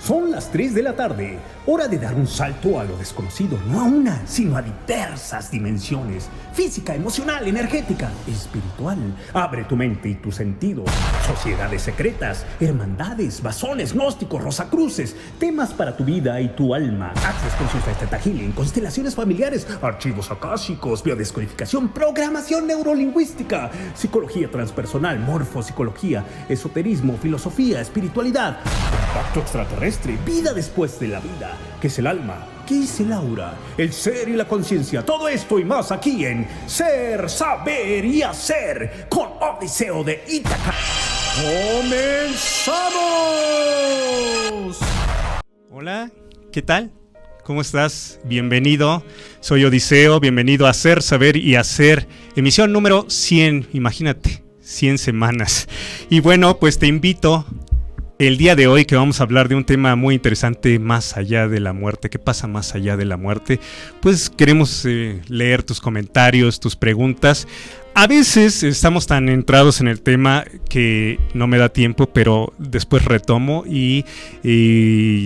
Son las 3 de la tarde, hora de dar un salto a lo desconocido, no a una, sino a diversas dimensiones: física, emocional, energética, espiritual. Abre tu mente y tus sentidos. Sociedades secretas, hermandades, masones, gnósticos, rosacruces, temas para tu vida y tu alma. Access Conscious Theta Healing, constelaciones familiares, archivos akáshicos, biodescodificación, programación neurolingüística, psicología transpersonal, morfopsicología, esoterismo, filosofía, espiritualidad, impacto extraterrestre, vida después de la vida, qué es el alma, qué es el aura, el ser y la conciencia. Todo esto y más aquí en Ser, Saber y Hacer con Odiseo de Ítaca. ¡Comenzamos! Hola, ¿qué tal? ¿Cómo estás? Bienvenido, soy Odiseo, bienvenido a Ser, Saber y Hacer, emisión número 100, imagínate, 100 semanas. Y bueno, pues te invito el día de hoy que vamos a hablar de un tema muy interesante, más allá de la muerte. ¿Qué pasa más allá de la muerte? Pues queremos leer tus comentarios, tus preguntas. A veces estamos tan entrados en el tema que no me da tiempo, pero después retomo y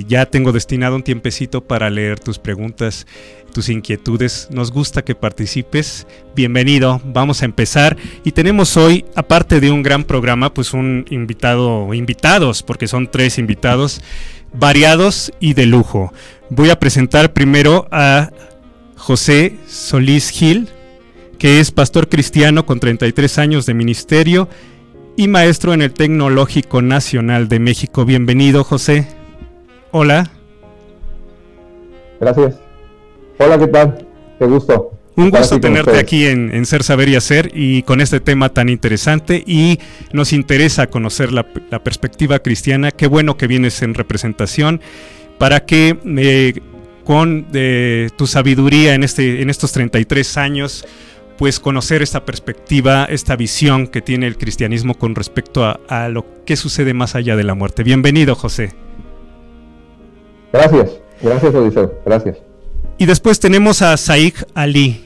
ya tengo destinado un tiempecito para leer tus preguntas, tus inquietudes. Nos gusta que participes. Bienvenido, vamos a empezar. Y tenemos hoy, aparte de un gran programa, pues un invitados, porque son 3 invitados, variados y de lujo. Voy a presentar primero a José Solís Gil, que es pastor cristiano con 33 años de ministerio y maestro en el Tecnológico Nacional de México. Bienvenido, José. Hola. Gracias. Hola, ¿qué tal? Qué gusto. Un gusto tenerte aquí en Ser, Saber y Hacer, y con este tema tan interesante, y nos interesa conocer la perspectiva cristiana. Qué bueno que vienes en representación para que con tu sabiduría en estos 33 años, pues conocer esta perspectiva, esta visión que tiene el cristianismo con respecto a lo que sucede más allá de la muerte. Bienvenido, José. Gracias Odiseo, gracias. Y después tenemos a Saik Ali.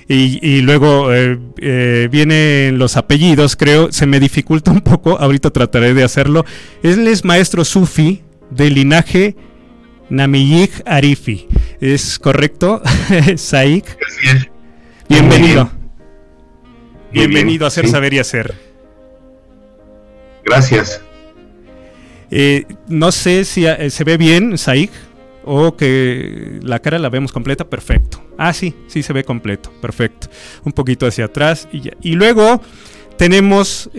Y luego vienen los apellidos, creo, se me dificulta un poco, ahorita trataré de hacerlo. Él es maestro sufi del linaje Namiyik Arifi. ¿Es correcto, Saik? Bien. Bienvenido. Bien. Bienvenido a Ser, Sí. Saber y Hacer. Gracias. No sé si se ve bien, Saik, o que la cara la vemos completa. Perfecto. Ah, sí se ve completo. Perfecto. Un poquito hacia atrás y ya. Y luego tenemos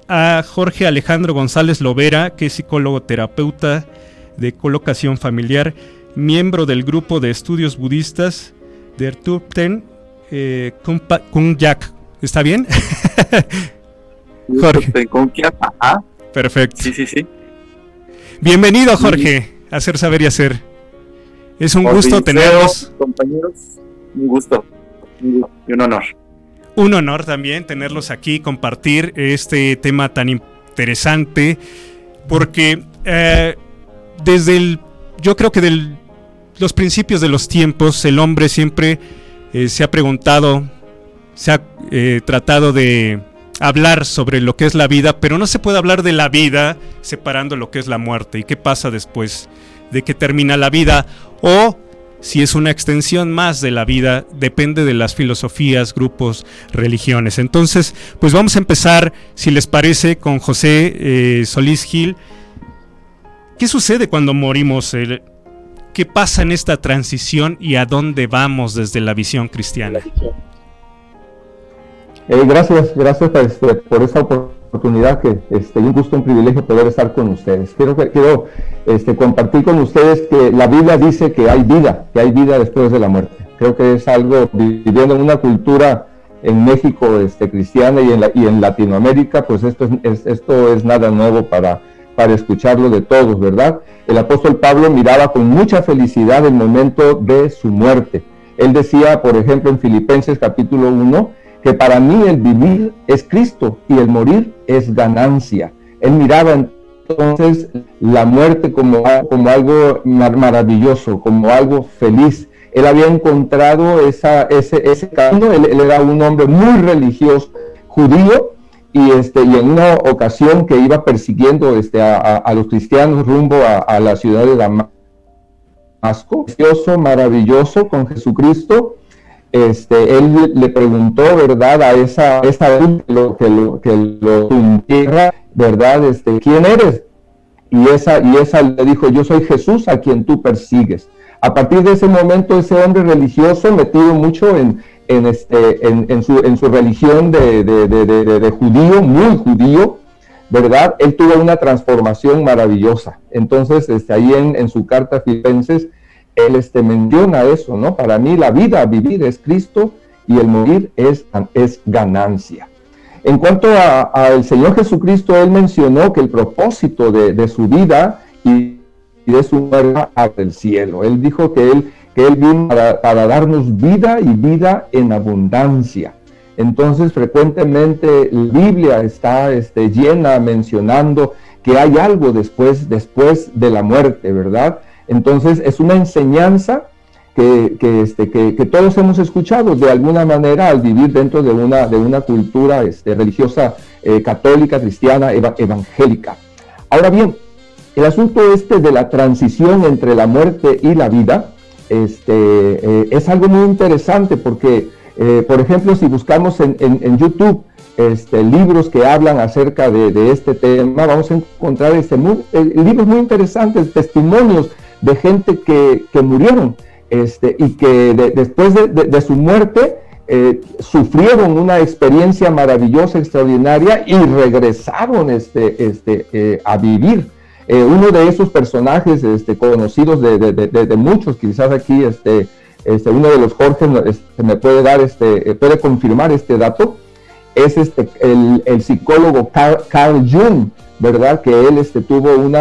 a Jorge Alejandro González Lovera, que es psicólogo terapeuta de colocación familiar, miembro del grupo de estudios budistas de Thupten Kungyak. ¿Está bien? Jorge. Ajá. Perfecto. Sí. Bienvenido, Jorge, a Hacer, Saber y Hacer. Es un gusto Odiseo, tenerlos. compañeros, un gusto y un honor. Un honor también tenerlos aquí, compartir este tema tan interesante, porque yo creo que desde los principios de los tiempos, el hombre siempre se ha preguntado, se ha tratado de hablar sobre lo que es la vida, pero no se puede hablar de la vida separando lo que es la muerte y qué pasa después de que termina la vida, o si es una extensión más de la vida, depende de las filosofías, grupos, religiones. Entonces, pues vamos a empezar, si les parece, con José Solís Gil. ¿Qué sucede cuando morimos? ¿Qué pasa en esta transición y a dónde vamos desde la visión cristiana? Gracias por esta oportunidad, que un gusto, un privilegio poder estar con ustedes. Quiero compartir con ustedes que la Biblia dice que hay vida después de la muerte. Creo que es algo, viviendo en una cultura en México cristiana y en Latinoamérica, pues esto es nada nuevo para escucharlo de todos, ¿verdad? El apóstol Pablo miraba con mucha felicidad el momento de su muerte. Él decía, por ejemplo, en Filipenses capítulo 1, que para mí el vivir es Cristo y el morir es ganancia. Él miraba entonces la muerte como algo maravilloso, como algo feliz. Él había encontrado ese camino. Él era un hombre muy religioso, judío, y en una ocasión que iba persiguiendo a los cristianos rumbo a la ciudad de Damasco, maravilloso con Jesucristo, él le preguntó, ¿verdad?, a esa que lo tumbara, ¿verdad?, ¿quién eres? Y esa le dijo, yo soy Jesús a quien tú persigues. A partir de ese momento, ese hombre religioso, metido mucho en su religión de judío, muy judío, ¿verdad?, él tuvo una transformación maravillosa. Entonces, ahí en su carta a Filipenses, él menciona eso, ¿no? Para mí la vida, vivir es Cristo y el morir es ganancia. En cuanto al Señor Jesucristo, él mencionó que el propósito de su vida y de su muerte del cielo. Él dijo que él vino para darnos vida y vida en abundancia. Entonces, frecuentemente la Biblia está llena mencionando que hay algo después de la muerte, ¿verdad? Entonces, es una enseñanza que todos hemos escuchado de alguna manera al vivir dentro de una cultura religiosa católica, cristiana, evangélica. Ahora bien, el asunto de la transición entre la muerte y la vida es algo muy interesante porque, por ejemplo, si buscamos en YouTube libros que hablan acerca de este tema, vamos a encontrar libros muy interesantes, testimonios de gente que murieron y que después de su muerte sufrieron una experiencia maravillosa, extraordinaria y regresaron a vivir. Uno de esos personajes conocidos de muchos, quizás aquí uno de los Jorge me puede dar puede confirmar este dato, es el psicólogo Carl Jung, ¿verdad? Que él tuvo un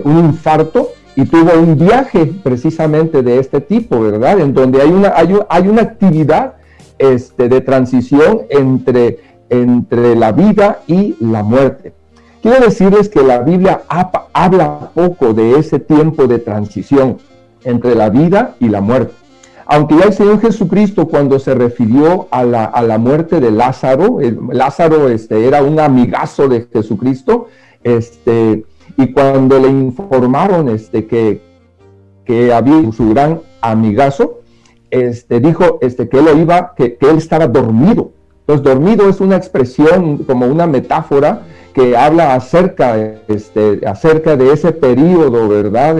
infarto y tuvo un viaje precisamente de este tipo, ¿verdad? En donde hay una actividad de transición entre la vida y la muerte. Quiero decirles que la Biblia habla poco de ese tiempo de transición entre la vida y la muerte. Aunque ya el Señor Jesucristo, cuando se refirió a la muerte de Lázaro, Lázaro era un amigazo de Jesucristo, y cuando le informaron que había su gran amigazo, dijo que él estaba dormido. Entonces, dormido es una expresión, como una metáfora que habla acerca de ese periodo, ¿verdad?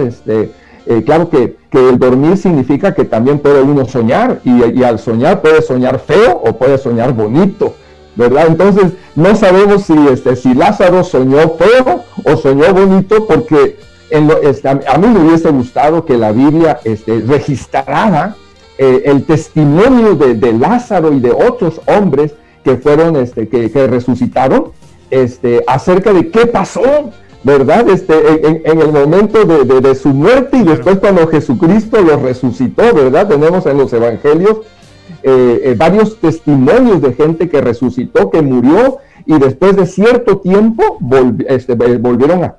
Claro que el dormir significa que también puede uno soñar, y al soñar puede soñar feo o puede soñar bonito, ¿verdad? Entonces no sabemos si Lázaro soñó feo o soñó bonito, porque a mí me hubiese gustado que la Biblia registrara el testimonio de Lázaro y de otros hombres que fueron que resucitaron, acerca de qué pasó, ¿verdad? En el momento de su muerte, y después cuando Jesucristo los resucitó, ¿verdad? Tenemos en los evangelios varios testimonios de gente que resucitó, que murió, y después de cierto tiempo volvieron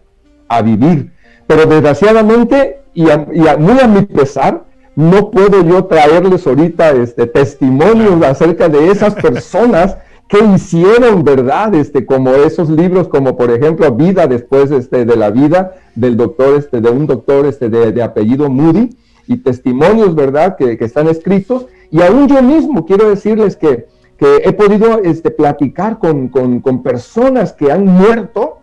a vivir. Pero desgraciadamente, muy a mi pesar, no puedo yo traerles ahorita testimonios acerca de esas personas que hicieron, ¿verdad? Como esos libros, como por ejemplo Vida después de la vida del doctor, de un doctor de apellido Moody, y testimonios, ¿verdad?, que están escritos. Y aún yo mismo quiero decirles que he podido platicar con personas que han muerto,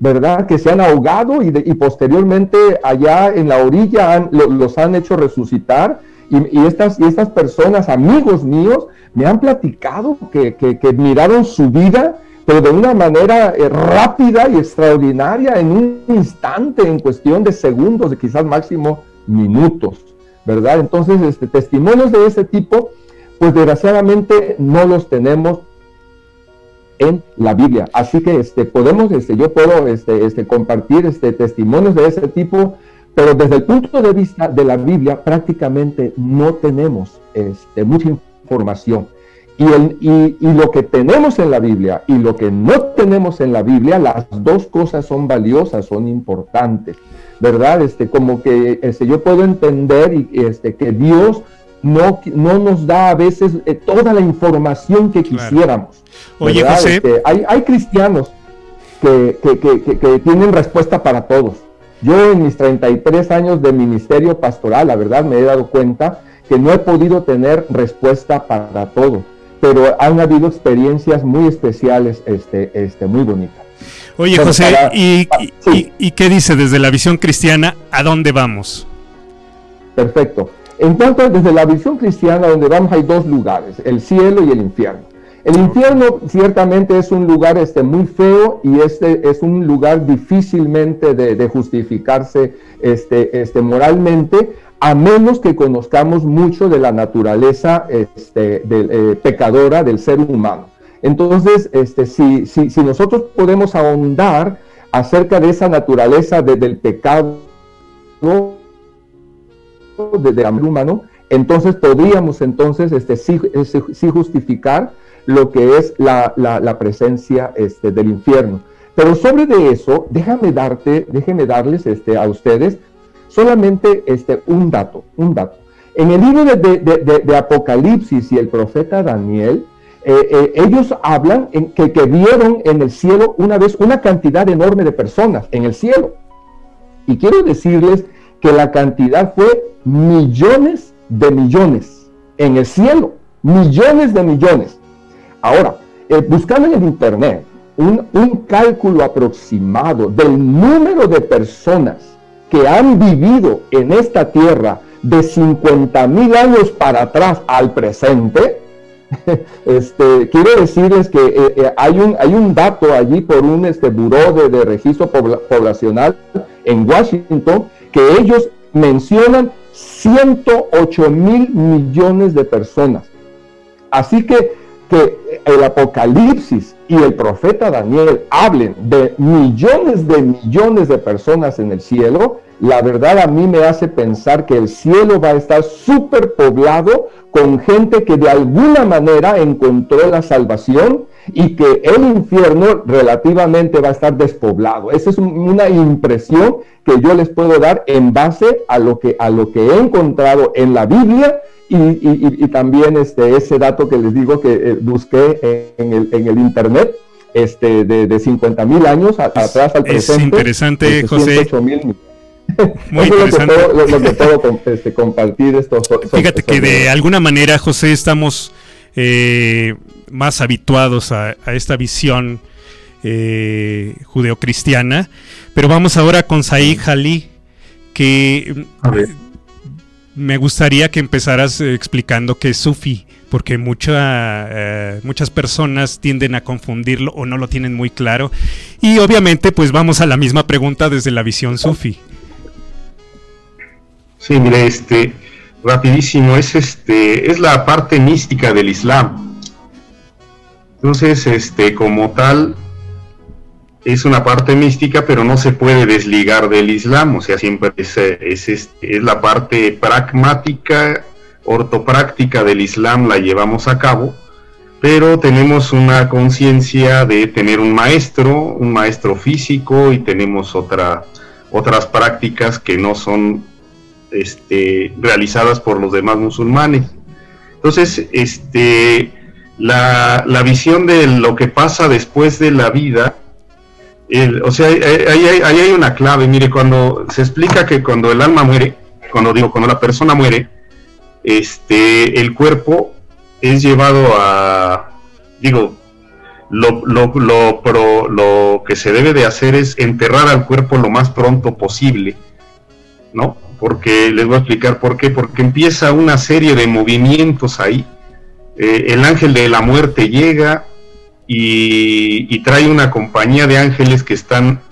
¿verdad?, que se han ahogado y posteriormente allá en la orilla los han hecho resucitar. Y estas personas, amigos míos, me han platicado que miraron su vida, pero de una manera rápida y extraordinaria, en un instante, en cuestión de segundos, de quizás máximo minutos, ¿verdad? Entonces, testimonios de ese tipo, pues desgraciadamente no los tenemos en la Biblia. Así que yo puedo compartir testimonios de ese tipo, pero desde el punto de vista de la Biblia prácticamente no tenemos mucha información. Y lo que tenemos en la Biblia y lo que no tenemos en la Biblia, las dos cosas son valiosas, son importantes, ¿verdad? Como que yo puedo entender que Dios no nos da a veces toda la información que quisiéramos. Oye, ¿verdad? José, hay cristianos que tienen respuesta para todos. Yo en mis 33 años de ministerio pastoral, la verdad me he dado cuenta que no he podido tener respuesta para todo, pero han habido experiencias muy especiales, muy bonitas. Oye, Pero José, sí. ¿y qué dice desde la visión cristiana? ¿A dónde vamos? Perfecto. Entonces, desde la visión cristiana, donde vamos hay dos lugares, el cielo y el infierno. El infierno ciertamente es un lugar muy feo y es un lugar difícilmente de justificarse moralmente, a menos que conozcamos mucho de la naturaleza pecadora del ser humano. Entonces, si nosotros podemos ahondar acerca de esa naturaleza del pecado del amor humano, entonces podríamos sí justificar lo que es la presencia del infierno. Pero sobre de eso, déjenme darles a ustedes solamente un dato. En el libro de Apocalipsis y el profeta Daniel, ellos hablan que vieron en el cielo una vez una cantidad enorme de personas en el cielo. Y quiero decirles que la cantidad fue millones de millones en el cielo, millones de millones. Ahora, buscando en el internet un cálculo aproximado del número de personas que han vivido en esta tierra de 50,000 años para atrás al presente, quiero decirles que hay un dato allí por un buró de registro poblacional en Washington, que ellos mencionan 108,000 millones de personas. Así que el Apocalipsis y el profeta Daniel hablen de millones de personas en el cielo, la verdad a mí me hace pensar que el cielo va a estar súper poblado con gente que de alguna manera encontró la salvación, y que el infierno relativamente va a estar despoblado. Esa es una impresión que yo les puedo dar en base a lo que he encontrado en la Biblia, y también ese dato que les digo que busqué en el internet, de 50,000 años atrás al presente. Es interesante, José. 108,000. Muy interesante. Lo que puedo compartir estos. Fíjate que de alguna manera, José, estamos más habituados a esta visión judeocristiana, pero vamos ahora con Said Jalí, que me gustaría que empezaras explicando qué es sufi, porque muchas personas tienden a confundirlo o no lo tienen muy claro, y obviamente pues vamos a la misma pregunta desde la visión sufi. Sí, mire, rapidísimo, es la parte mística del Islam. Entonces, como tal, es una parte mística, pero no se puede desligar del Islam. O sea, siempre es la parte pragmática, ortopráctica del Islam, la llevamos a cabo, pero tenemos una conciencia de tener un maestro físico, y tenemos otras prácticas que no son realizadas por los demás musulmanes. Entonces, la visión de lo que pasa después de la vida, ahí hay una clave. Mire, cuando se explica que cuando el alma muere, cuando la persona muere, el cuerpo es llevado a, lo que se debe de hacer es enterrar al cuerpo lo más pronto posible, ¿no? Porque les voy a explicar por qué. Porque empieza una serie de movimientos ahí. El ángel de la muerte llega y trae una compañía de ángeles que están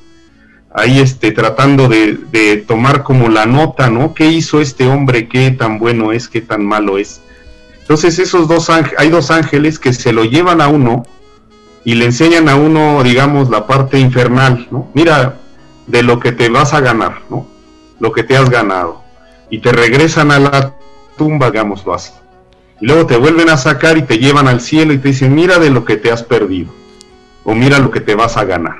ahí tratando de tomar como la nota, ¿no? ¿Qué hizo este hombre? ¿Qué tan bueno es? ¿Qué tan malo es? Entonces hay dos ángeles que se lo llevan a uno y le enseñan a uno, digamos, la parte infernal, ¿no? Mira, de lo que te vas a ganar, ¿no? Lo que te has ganado. Y te regresan a la tumba, digámoslo así. Y luego te vuelven a sacar y te llevan al cielo y te dicen, mira de lo que te has perdido, o mira lo que te vas a ganar.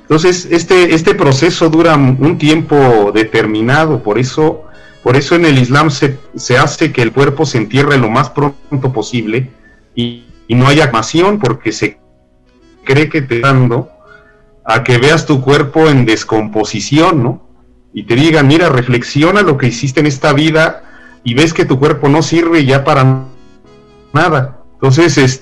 Entonces, este proceso dura un tiempo determinado, por eso Por eso en el Islam se hace que el cuerpo se entierre lo más pronto posible y no haya cremación, porque se cree que te está dando a que veas tu cuerpo en descomposición, ¿no? Y te digan, mira, reflexiona lo que hiciste en esta vida y ves que tu cuerpo no sirve ya para nada. Entonces,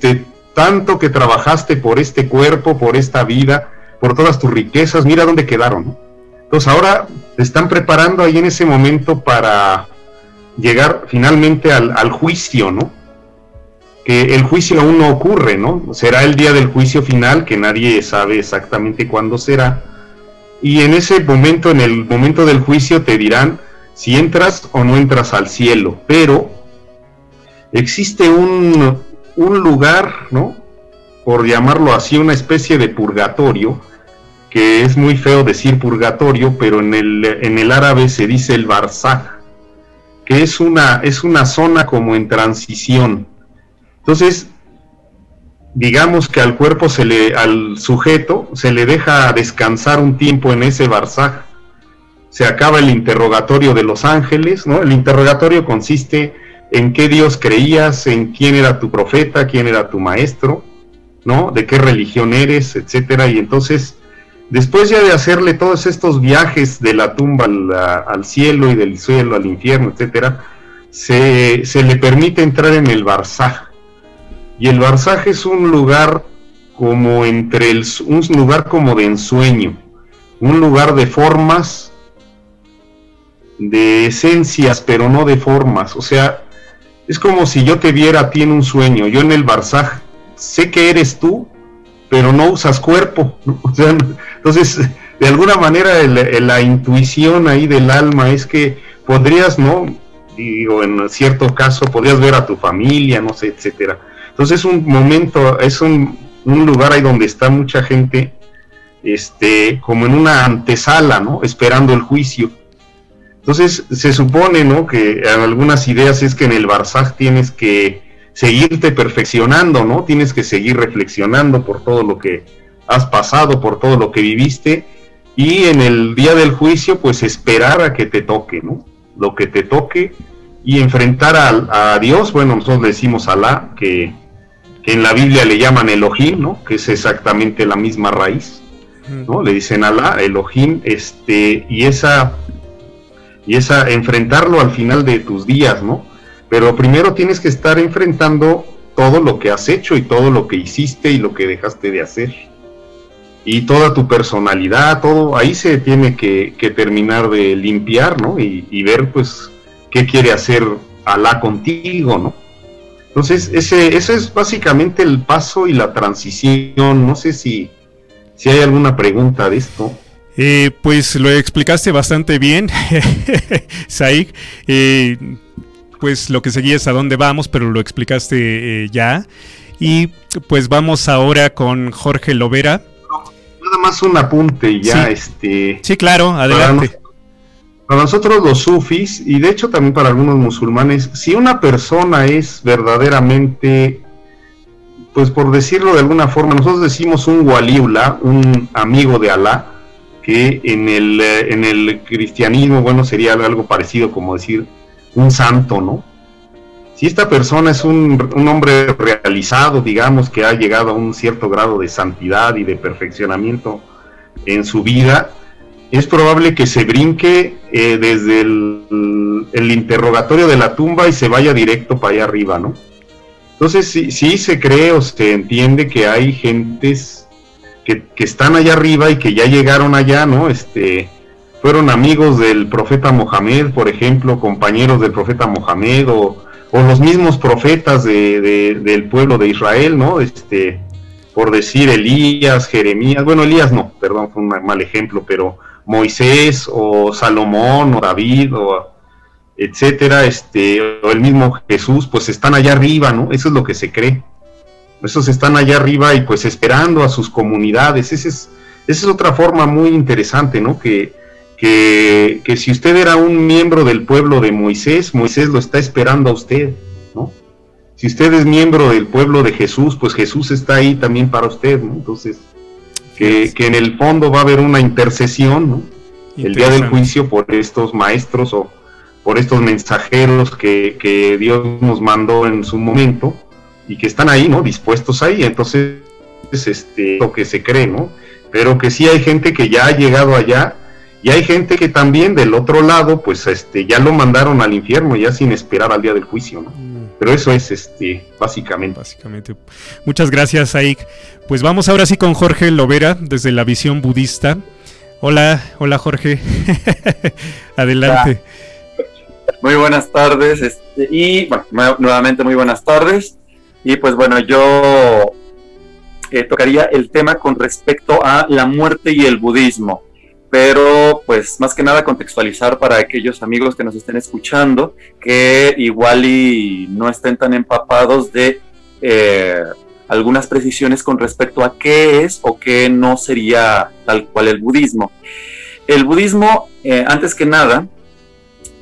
tanto que trabajaste por este cuerpo, por esta vida, por todas tus riquezas, mira dónde quedaron, ¿no? Entonces ahora te están preparando ahí en ese momento para llegar finalmente al juicio, ¿no? Que el juicio aún no ocurre, ¿no? Será el día del juicio final, que nadie sabe exactamente cuándo será. Y en ese momento, en el momento del juicio, te dirán si entras o no entras al cielo. Pero existe un lugar, ¿no? Por llamarlo así, una especie de purgatorio, que es muy feo decir purgatorio, pero en el árabe se dice el barzaj, que es una zona como en transición. Entonces, digamos que al cuerpo al sujeto se le deja descansar un tiempo en ese barzaj. Se acaba el interrogatorio de los ángeles, ¿no? El interrogatorio consiste en qué Dios creías, en quién era tu profeta, quién era tu maestro, ¿no? De qué religión eres, etcétera. Y entonces, después ya de hacerle todos estos viajes de la tumba al cielo y del cielo al infierno, etcétera, se le permite entrar en el barzaj. Y el barzaj es un lugar como un lugar como de ensueño, un lugar de formas, de esencias, pero no de formas. O sea, es como si yo te viera a ti en un sueño. Yo en el barzaj sé que eres tú, pero no usas cuerpo, ¿no? O sea, entonces, de alguna manera la intuición ahí del alma es que podrías, ¿no? Digo, en cierto caso podrías ver a tu familia, no sé, etcétera. Entonces es un momento, es un lugar ahí donde está mucha gente, como en una antesala, ¿no? Esperando el juicio. Entonces se supone, ¿no? Que algunas ideas es que en el barzaj tienes que seguirte perfeccionando, ¿no? Tienes que seguir reflexionando por todo lo que has pasado, por todo lo que viviste, y en el día del juicio, pues esperar a que te toque, ¿no? Lo que te toque, y enfrentar a Dios. Bueno, nosotros le decimos Alá, que en la Biblia le llaman Elohim, ¿no? Que es exactamente la misma raíz, ¿no? Le dicen Alá, Elohim, y esa enfrentarlo al final de tus días, ¿no? Pero primero tienes que estar enfrentando todo lo que has hecho y todo lo que hiciste y lo que dejaste de hacer. Y toda tu personalidad, todo, ahí se tiene que terminar de limpiar, ¿no? Y ver, pues, qué quiere hacer Alá contigo, ¿no? Entonces, ese es básicamente el paso y la transición. No sé si hay alguna pregunta de esto. Pues lo explicaste bastante bien, Saik. Pues lo que seguía es a dónde vamos, pero lo explicaste ya. Y pues vamos ahora con Jorge Lovera. Nada más un apunte ya. Sí, sí, claro, adelante. Para nosotros los sufis, y de hecho también para algunos musulmanes, si una persona es verdaderamente, pues por decirlo de alguna forma, nosotros decimos un waliullah, un amigo de Alá, que en el cristianismo, bueno, sería algo parecido como decir un santo, ¿no? Si esta persona es un hombre realizado, digamos, que ha llegado a un cierto grado de santidad y de perfeccionamiento en su vida, es probable que se brinque desde el interrogatorio de la tumba y se vaya directo para allá arriba, ¿no? Entonces sí se cree o se entiende que hay gentes que están allá arriba y que ya llegaron allá, ¿no? Fueron amigos del profeta Mohamed, por ejemplo, compañeros del profeta Mohamed, o los mismos profetas del pueblo de Israel, ¿no? Por decir Elías, Jeremías, bueno, Elías no, perdón, fue un mal ejemplo, pero Moisés o Salomón o David o etcétera, o el mismo Jesús, pues están allá arriba, ¿no? Eso es lo que se cree. Esos están allá arriba y pues esperando a sus comunidades. Esa es otra forma muy interesante, ¿no? Que si usted era un miembro del pueblo de Moisés, Moisés lo está esperando a usted, ¿no? Si usted es miembro del pueblo de Jesús, pues Jesús está ahí también para usted, ¿no? Entonces, que en el fondo va a haber una intercesión, ¿no? El día del juicio por estos maestros o por estos mensajeros que Dios nos mandó en su momento y que están ahí, ¿no? Dispuestos ahí. Entonces, lo que se cree, ¿no? Pero que sí hay gente que ya ha llegado allá, y hay gente que también del otro lado, pues ya lo mandaron al infierno, ya sin esperar al día del juicio, ¿no? Pero eso es básicamente. Muchas gracias, Aik. Pues vamos ahora sí con Jorge Lovera, desde la visión budista. Hola Jorge. Adelante. Muy buenas tardes, y bueno, nuevamente muy buenas tardes. Y pues bueno, yo tocaría el tema con respecto a la muerte y el budismo, pero pues más que nada contextualizar para aquellos amigos que nos estén escuchando, que igual y no estén tan empapados de algunas precisiones con respecto a qué es o qué no sería tal cual el budismo. El budismo, antes que nada,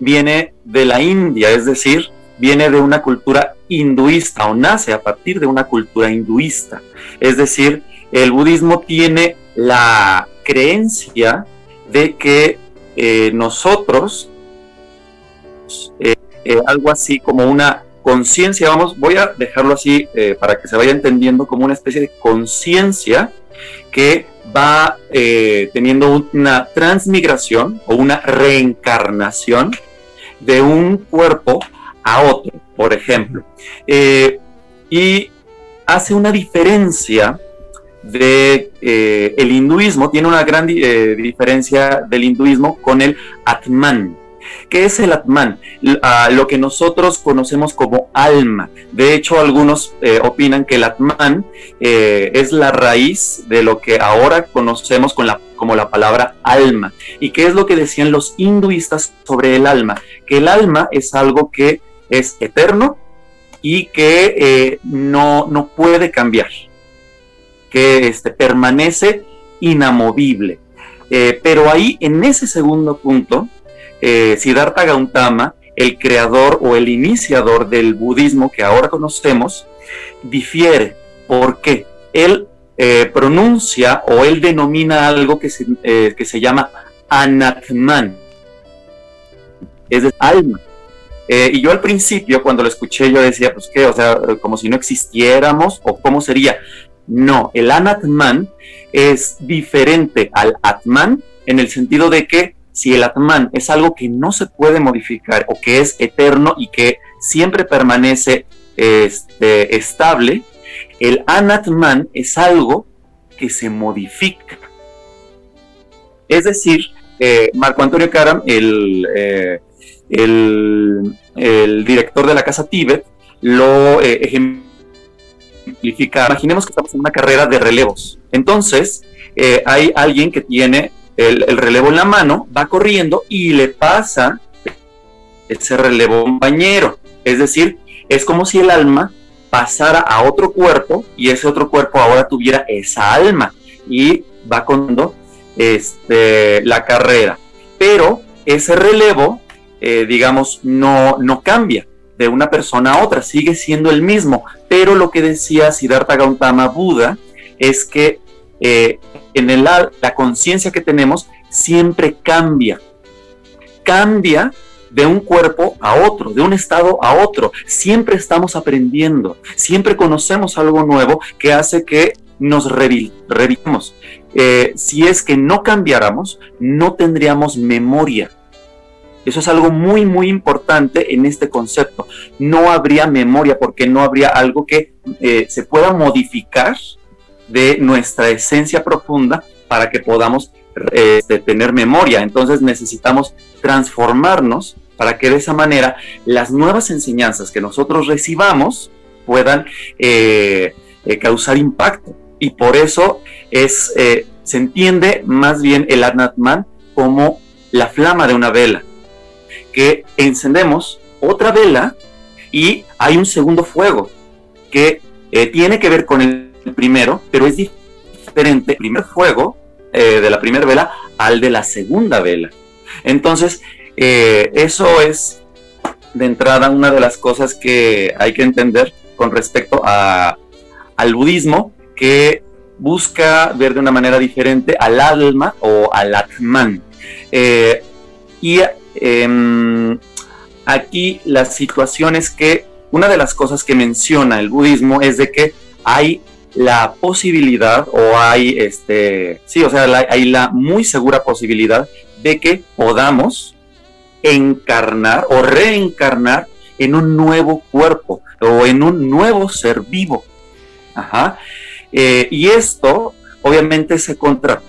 viene de la India, es decir, viene de una cultura hinduista, o nace a partir de una cultura hinduista. Es decir, el budismo tiene la creencia de que nosotros, algo así como una conciencia, voy a dejarlo así para que se vaya entendiendo, como una especie de conciencia que va teniendo una transmigración o una reencarnación de un cuerpo a otro, por ejemplo, y hace una diferencia de el hinduismo, tiene una gran diferencia del hinduismo con el Atman. ¿Qué es el Atman? Lo que nosotros conocemos como alma. De hecho, algunos opinan que el Atman es la raíz de lo que ahora conocemos como la palabra alma. ¿Y qué es lo que decían los hinduistas sobre el alma? Que el alma es algo que es eterno y que no puede cambiar, que permanece inamovible. Pero ahí, en ese segundo punto, Siddhartha Gautama, el creador o el iniciador del budismo que ahora conocemos, difiere. ¿Por qué? Él pronuncia o él denomina algo que se llama Anatman, es decir, alma. Y yo al principio, cuando lo escuché, yo decía, pues qué, o sea, como si no existiéramos, o cómo sería. No, el Anatman es diferente al Atman en el sentido de que si el Atman es algo que no se puede modificar o que es eterno y que siempre permanece estable, el Anatman es algo que se modifica. Es decir, Marco Antonio Karam, el director de la Casa Tíbet, lo ejemplifica. Imaginemos que estamos en una carrera de relevos. Entonces, hay alguien que tiene el relevo en la mano, va corriendo y le pasa ese relevo a un compañero. Es decir, es como si el alma pasara a otro cuerpo y ese otro cuerpo ahora tuviera esa alma y va con la carrera. Pero ese relevo, digamos, no cambia de una persona a otra, sigue siendo el mismo. Pero lo que decía Siddhartha Gautama Buda es que en la conciencia que tenemos siempre cambia de un cuerpo a otro, de un estado a otro. Siempre estamos aprendiendo, siempre conocemos algo nuevo que hace que nos revivamos. Si es que no cambiáramos, no tendríamos memoria. Eso es algo muy, muy importante en este concepto. No habría memoria porque no habría algo que se pueda modificar de nuestra esencia profunda para que podamos tener memoria. Entonces necesitamos transformarnos para que de esa manera las nuevas enseñanzas que nosotros recibamos puedan causar impacto. Y por eso se entiende más bien el Anatman como la flama de una vela, que encendemos otra vela y hay un segundo fuego que tiene que ver con el primero, pero es diferente el primer fuego de la primera vela al de la segunda vela. Entonces, eso es de entrada una de las cosas que hay que entender con respecto al budismo, que busca ver de una manera diferente al alma o al Atman. aquí la situación es que una de las cosas que menciona el budismo es de que hay la posibilidad, o hay hay la muy segura posibilidad de que podamos encarnar o reencarnar en un nuevo cuerpo o en un nuevo ser vivo. Ajá. Y esto obviamente se contrapone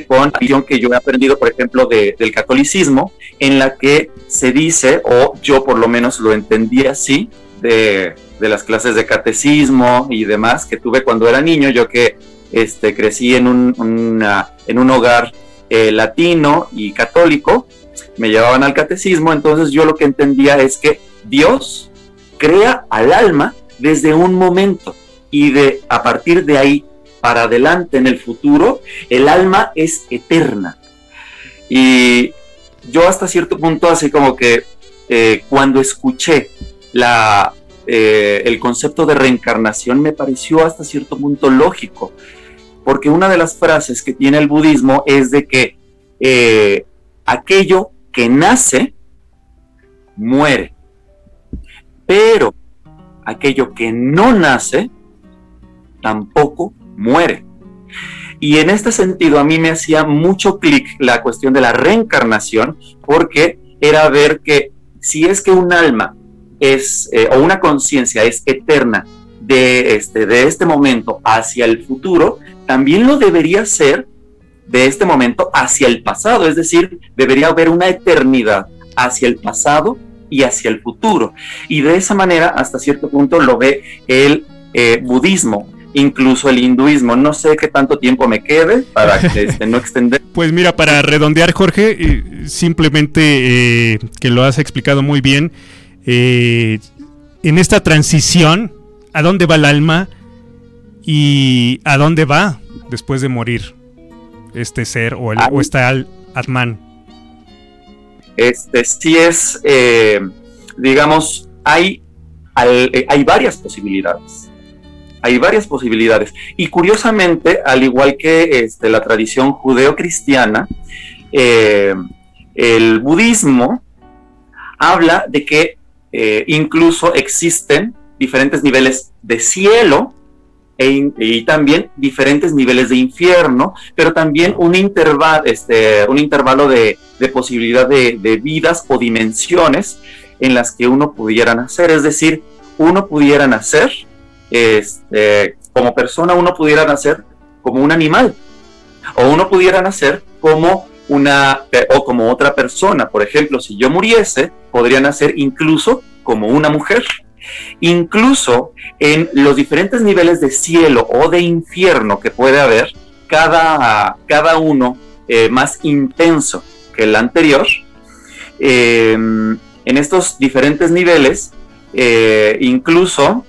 con la visión que yo he aprendido, por ejemplo, del catolicismo, en la que se dice, o yo por lo menos lo entendí así, de las clases de catecismo y demás que tuve cuando era niño, yo que crecí en un hogar latino y católico, me llevaban al catecismo, entonces yo lo que entendía es que Dios crea al alma desde un momento, y a partir de ahí para adelante en el futuro, el alma es eterna. Y yo hasta cierto punto, así como que cuando escuché el concepto de reencarnación, me pareció hasta cierto punto lógico, porque una de las frases que tiene el budismo es de que aquello que nace, muere, pero aquello que no nace, tampoco muere. Y en este sentido a mí me hacía mucho clic la cuestión de la reencarnación, porque era ver que si es que un alma es, o una conciencia es eterna de este momento hacia el futuro, también lo debería ser de este momento hacia el pasado, es decir, debería haber una eternidad hacia el pasado y hacia el futuro. Y de esa manera, hasta cierto punto, lo ve el budismo, incluso el hinduismo. No sé qué tanto tiempo me quede para no extender. Pues mira, para redondear, Jorge, simplemente que lo has explicado muy bien, en esta transición, ¿a dónde va el alma y a dónde va después de morir este ser o esta Atman? Sí es, digamos, hay varias posibilidades. Hay varias posibilidades. Y curiosamente, al igual que la tradición judeo-cristiana, el budismo habla de que incluso existen diferentes niveles de cielo y también diferentes niveles de infierno, pero también un intervalo de posibilidad de vidas o dimensiones en las que uno pudiera nacer. Es decir, uno pudiera nacer como persona, uno pudiera nacer como un animal, o uno pudiera nacer como como otra persona. Por ejemplo, si yo muriese, podría nacer incluso como una mujer. Incluso en los diferentes niveles de cielo o de infierno que puede haber, cada uno más intenso que el anterior, en estos diferentes niveles, incluso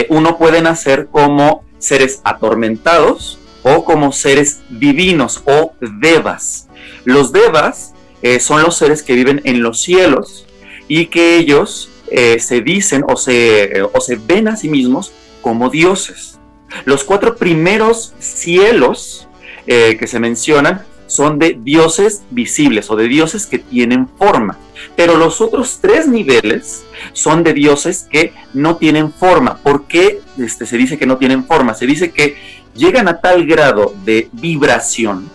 uno puede nacer como seres atormentados o como seres divinos o devas. Los devas son los seres que viven en los cielos y que ellos se dicen o se ven a sí mismos como dioses. Los 4 primeros cielos que se mencionan son de dioses visibles o de dioses que tienen forma, pero los otros 3 niveles son de dioses que no tienen forma. ¿Por qué se dice que no tienen forma? Se dice que llegan a tal grado de vibración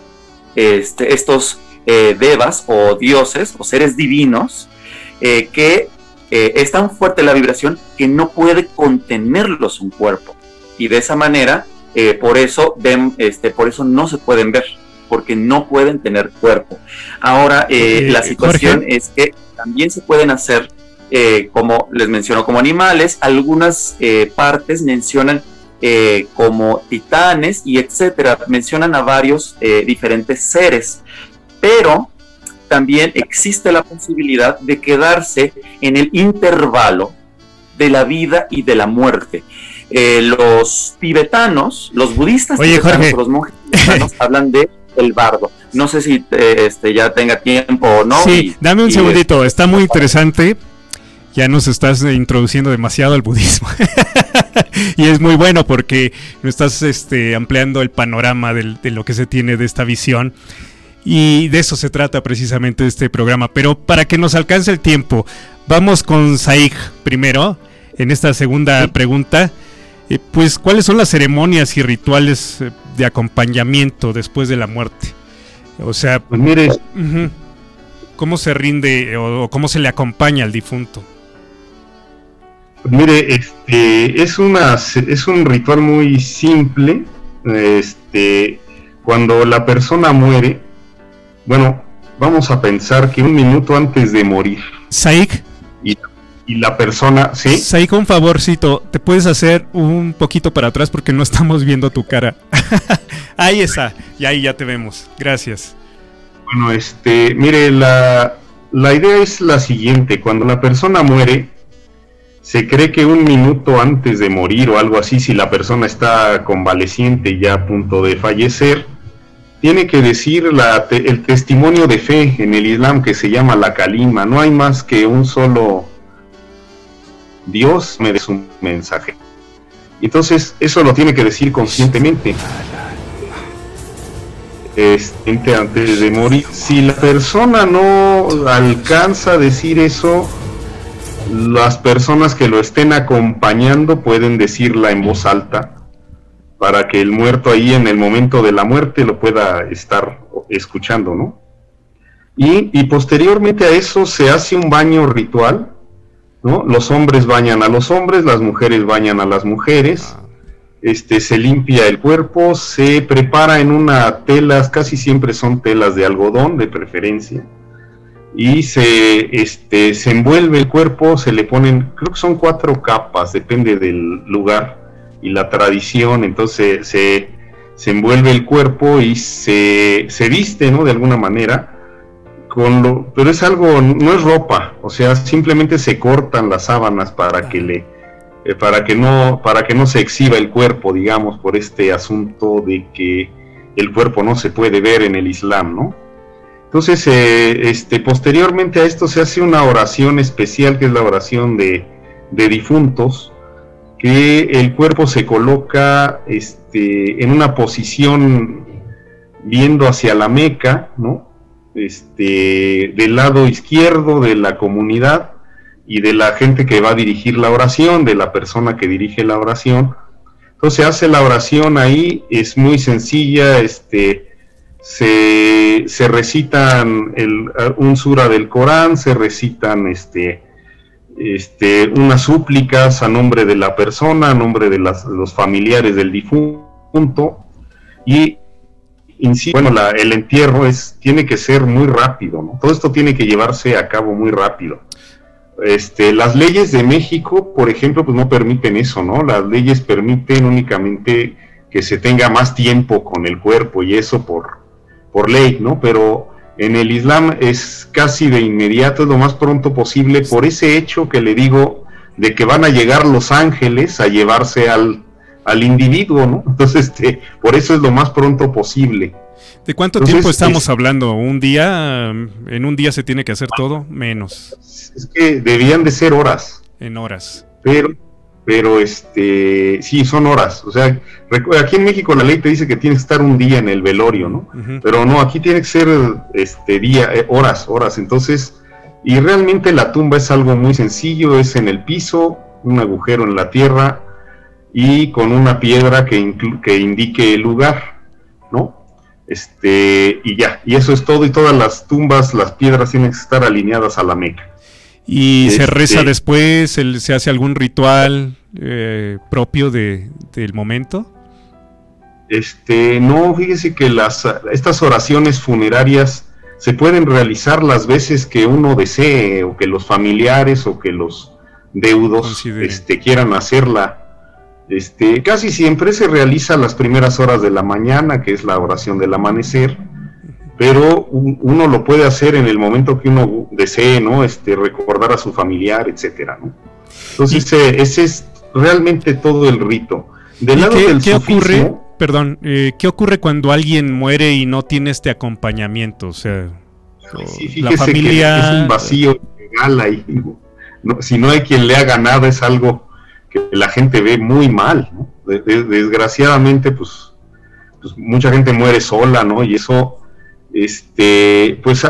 estos devas o dioses o seres divinos que es tan fuerte la vibración que no puede contenerlos un cuerpo, y de esa manera por eso no se pueden ver, porque no pueden tener cuerpo. Ahora la situación, Jorge, es que también se pueden hacer, como les menciono, como animales. Algunas partes mencionan como titanes y etcétera, mencionan a varios diferentes seres, pero también existe la posibilidad de quedarse en el intervalo de la vida y de la muerte. Los tibetanos, los budistas tibetanos, los monjes tibetanos hablan de el bardo. No sé si ya tenga tiempo o no. Sí, dame un segundito, está muy interesante. Ya nos estás introduciendo demasiado al budismo. Y es muy bueno porque nos estás ampliando el panorama de lo que se tiene de esta visión. Y de eso se trata precisamente este programa. Pero para que nos alcance el tiempo, vamos con Saig primero, en esta segunda pregunta. Pues, ¿cuáles son las ceremonias y rituales de acompañamiento después de la muerte? O sea, pues mire, ¿cómo se rinde o cómo se le acompaña al difunto? pues mire, es un ritual muy simple. Cuando la persona muere, bueno, vamos a pensar que un minuto antes de morir, Saig, y la persona, ¿sí? Saig, un favorcito, ¿te puedes hacer un poquito para atrás porque no estamos viendo tu cara? Ahí está, y ahí ya te vemos, gracias. Bueno, mire, la idea es la siguiente: cuando la persona muere, se cree que un minuto antes de morir o algo así, si la persona está convaleciente y ya a punto de fallecer, tiene que decir el testimonio de fe en el Islam, que se llama la kalima. No hay más que un solo Dios me dé su mensaje. Entonces, eso lo tiene que decir conscientemente. Antes de morir. Si la persona no alcanza a decir eso, las personas que lo estén acompañando pueden decirla en voz alta, para que el muerto ahí en el momento de la muerte lo pueda estar escuchando, ¿no? Y posteriormente a eso se hace un baño ritual, ¿no? Los hombres bañan a los hombres, las mujeres bañan a las mujeres. Se limpia el cuerpo, se prepara en una tela, casi siempre son telas de algodón de preferencia, y se envuelve el cuerpo, se le ponen, creo que son 4 capas, depende del lugar y la tradición. Entonces se envuelve el cuerpo y se viste, ¿no? De alguna manera, pero es algo, no es ropa, o sea, simplemente se cortan las sábanas para que no se exhiba el cuerpo, digamos, por este asunto de que el cuerpo no se puede ver en el Islam, ¿no? Entonces, posteriormente a esto se hace una oración especial, que es la oración de difuntos, que el cuerpo se coloca en una posición viendo hacia la Meca, ¿no? Del lado izquierdo de la comunidad y de la gente que va a dirigir la oración, de la persona que dirige la oración. Entonces hace la oración ahí, es muy sencilla, se recitan un sura del Corán, se recitan unas súplicas a nombre de la persona, a nombre de los familiares del difunto, y bueno, el entierro tiene que ser muy rápido, ¿no? Todo esto tiene que llevarse a cabo muy rápido. Las leyes de México, por ejemplo, pues no permiten eso, ¿no? Las leyes permiten únicamente que se tenga más tiempo con el cuerpo, y eso por ley, ¿no? Pero en el Islam es casi de inmediato, es lo más pronto posible, por ese hecho que le digo, de que van a llegar los ángeles a llevarse al individuo, ¿no? Entonces, por eso es lo más pronto posible. ¿De cuánto tiempo estamos hablando? ¿Un día? ¿En un día se tiene que hacer todo? Menos. Es que debían de ser horas. En horas. Pero sí, son horas. O sea, aquí en México la ley te dice que tienes que estar un día en el velorio, ¿no? Uh-huh. Pero no, aquí tiene que ser horas. Entonces, y realmente la tumba es algo muy sencillo, es en el piso, un agujero en la tierra, y con una piedra que indique el lugar, ¿no? Y ya, y eso es todo, y todas las tumbas, las piedras tienen que estar alineadas a la Meca. ¿Y se reza después? ¿Se hace algún ritual propio del momento? No, fíjese que estas oraciones funerarias se pueden realizar las veces que uno desee, o que los familiares o que los deudos quieran hacerla. Casi siempre se realiza a las primeras horas de la mañana, que es la oración del amanecer, pero uno lo puede hacer en el momento que uno desee, ¿no? Recordar a su familiar, etcétera, ¿no? Entonces, ese es realmente todo el rito. Del lado del sufismo, ¿qué ocurre cuando alguien muere y no tiene este acompañamiento? O sea, sí, la familia... que es un vacío legal ahí, ¿no? Si no hay quien le haga nada, es algo que la gente ve muy mal, ¿no? Desgraciadamente, pues mucha gente muere sola, ¿no? Y eso pues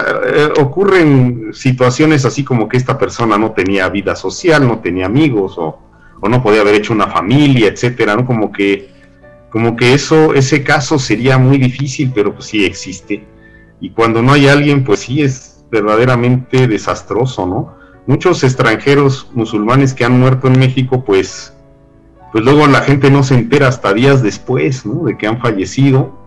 ocurren situaciones así como que esta persona no tenía vida social, no tenía amigos, o no podía haber hecho una familia, etcétera, ¿no? Como que ese caso sería muy difícil, pero pues sí existe. Y cuando no hay alguien, pues sí es verdaderamente desastroso, ¿no? Muchos extranjeros musulmanes que han muerto en México, pues luego la gente no se entera hasta días después, ¿no? De que han fallecido,